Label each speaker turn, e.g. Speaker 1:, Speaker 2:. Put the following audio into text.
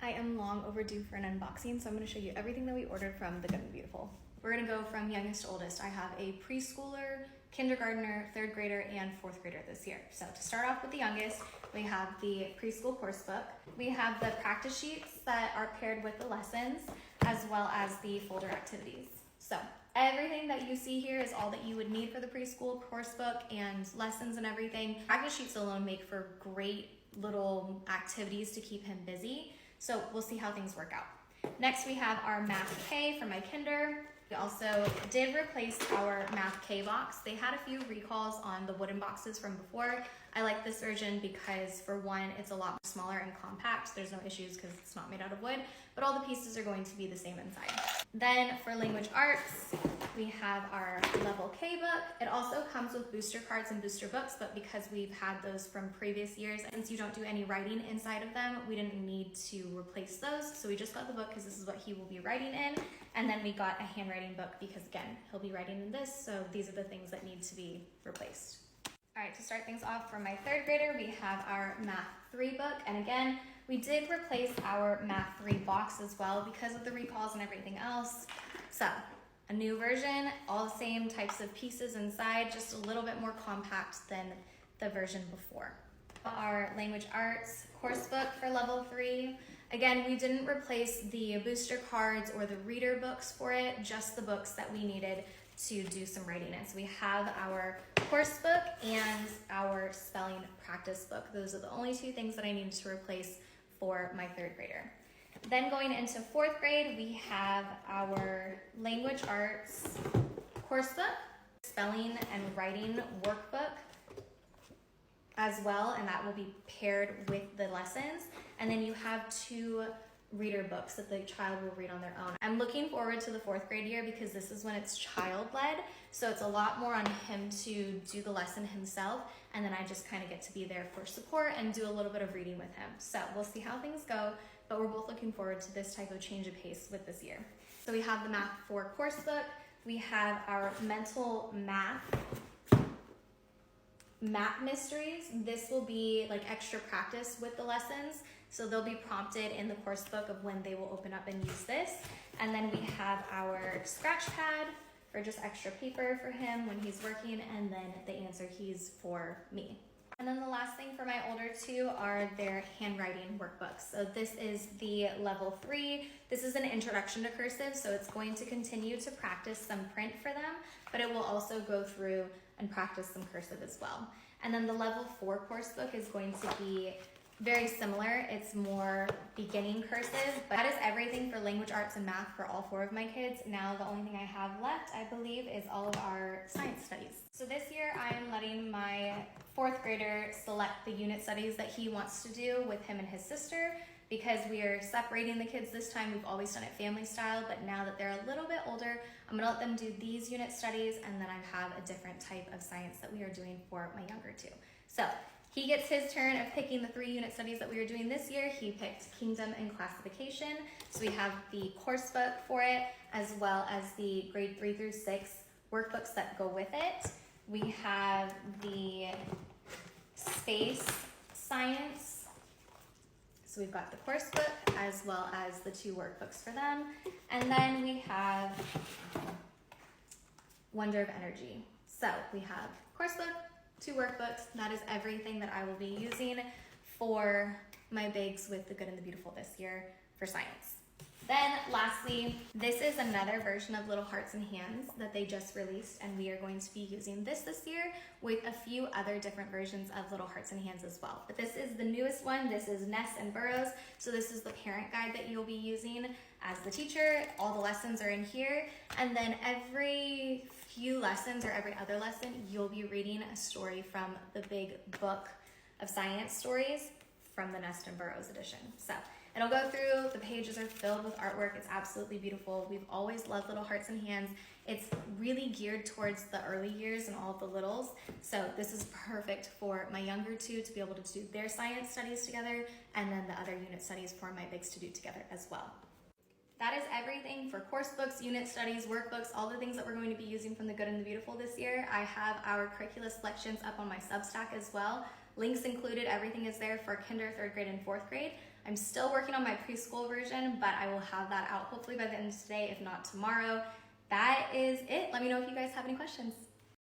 Speaker 1: I am long overdue for an unboxing, so I'm going to show you everything that we ordered from The Good and the Beautiful. We're going to go from youngest to oldest. I have a preschooler, kindergartner, third grader, and fourth grader this year. So to start off with the youngest, we have the preschool course book. We have the practice sheets that are paired with the lessons, as well as the folder activities. So everything that you see here is all that you would need for the preschool course book and lessons and everything. Practice sheets alone make for great little activities to keep him busy. So we'll see how things work out. Next, we have our Math K for my kinder. We also did replace our Math K box. They had a few recalls on the wooden boxes from before. I like this version because, for one, it's a lot smaller and compact. There's no issues because it's not made out of wood, but all the pieces are going to be the same inside. Then for language arts, we have our Level K book. It also comes with booster cards and booster books, but because we've had those from previous years, and since you don't do any writing inside of them, we didn't need to replace those. So we just got the book because this is what he will be writing in. And then we got a handwriting book because, again, he'll be writing in this, so these are the things that need to be replaced. All right, to start things off for my third grader, we have our Math 3 book. And again, we did replace our Math 3 box as well because of the recalls and everything else. So a new version, all the same types of pieces inside, just a little bit more compact than the version before. Our language arts course book for level 3. Again, we didn't replace the booster cards or the reader books for it, just the books that we needed to do some writing in. So we have our course book and our spelling practice book. Those are the only two things that I needed to replace for my third grader. Then going into fourth grade, we have our language arts course book, spelling and writing workbook as well, and that will be paired with the lessons. And then you have two reader books that the child will read on their own. I'm looking forward to the fourth grade year because this is when it's child-led, so it's a lot more on him to do the lesson himself, and then I just kind of get to be there for support and do a little bit of reading with him. So we'll see how things go, but we're both looking forward to this type of change of pace with this year. So we have the Math 4 course book. We have our mental math map mysteries. This will be like extra practice with the lessons. So they'll be prompted in the course book of when they will open up and use this. And then we have our scratch pad for just extra paper for him when he's working, and then the answer keys for me. And then the last thing for my older two are their handwriting workbooks. So this is the level 3. This is an introduction to cursive, so it's going to continue to practice some print for them, but it will also go through and practice some cursive as well. And then the level 4 course book is going to be very similar. It's more beginning cursive, but that is everything for language arts and math for all 4 of my kids. Now the only thing I have left, I believe, is all of our science studies. So this year I am letting my 4th grader select the unit studies that he wants to do with him and his sister, because we are separating the kids this time. We've always done it family style, but now that they're a little bit older, I'm gonna let them do these unit studies, and then I have a different type of science that we are doing for my younger two. So he gets his turn of picking the 3 unit studies that we are doing this year. He picked Kingdom and Classification. So we have the course book for it, as well as the grade 3 through 6 workbooks that go with it. We have the space science. So we've got the course book as well as the 2 workbooks for them. And then we have Wonder of Energy. So we have course book, 2 workbooks. That is everything that I will be using for my bigs with The Good and the Beautiful this year for science. Then lastly, this is another version of Little Hearts and Hands that they just released, and we are going to be using this year with a few other different versions of Little Hearts and Hands as well. But this is the newest one. This is Ness and Burrows. So this is the parent guide that you'll be using as the teacher. All the lessons are in here. And then every few lessons or every other lesson, you'll be reading a story from the big book of science stories from the Nest and Burrows edition. So it'll go through, the pages are filled with artwork. It's absolutely beautiful. We've always loved Little Hearts and Hands. It's really geared towards the early years and all of the littles. So this is perfect for my younger two to be able to do their science studies together, and then the other unit studies for my bigs to do together as well. That is everything for course books, unit studies, workbooks, all the things that we're going to be using from The Good and the Beautiful this year. I have our curricula selections up on my Substack as well. Links included, everything is there for kinder, third grade, and fourth grade. I'm still working on my preschool version, but I will have that out hopefully by the end of today, if not tomorrow. That is it. Let me know if you guys have any questions.